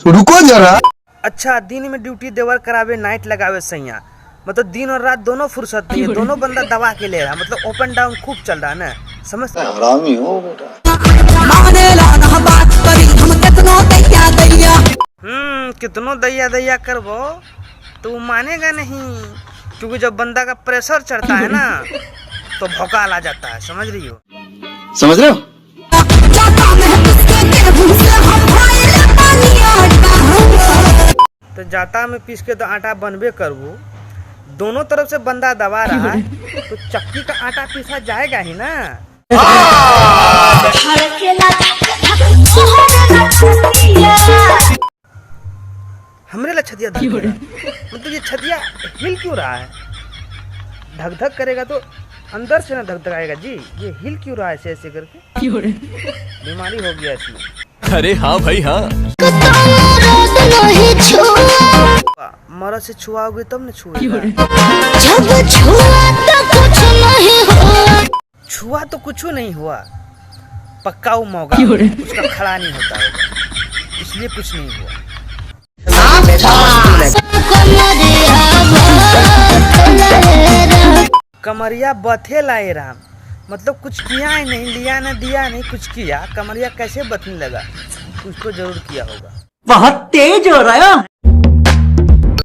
रुको जरा। अच्छा, दिन में ड्यूटी देवर करावे, नाइट लगावे सैया, मतलब दिन और रात दोनों फुर्सत नहीं है, दोनों बंदा दबा के ले रहा, मतलब ओपन डाउन खूब चल रहा है ना, समझ। हरामी हो बेटा। कितनो दैया दैया करबो तो मानेगा नहीं, क्योंकि जब बंदा का प्रेशर चढ़ता है ना तो भौकाल आ जाता है, समझ रही हो? समझ रहे हो? तो जाता में पीस के तो आटा बनबे करबू, दोनों तरफ से बंदा दबा रहा है तो चक्की का आटा पीसा जाएगा ही ना। हमरे ला छतिया धक रहा है, मतलब ये छतिया हिल क्यों रहा है? धक धक करेगा तो अंदर से ना धक धक आएगा जी, ये हिल क्यों रहा है ऐसे ऐसे करके? बीमारी हो गया इसमें। अरे हाँ भाई हाँ। मरद से छुआओगे तब न छुएगा। छुआ तो कुछ नहीं हुआ, पक्का वो मौका उसका खड़ा नहीं होता है, इसलिए कुछ नहीं हुआ। कमरिया बथे लाए राम, मतलब कुछ किया ही नहीं, लिया न दिया नहीं, कुछ किया, कमरिया कैसे बथने लगा? कुछ तो जरूर किया होगा। बहुत तेज हो रहा है।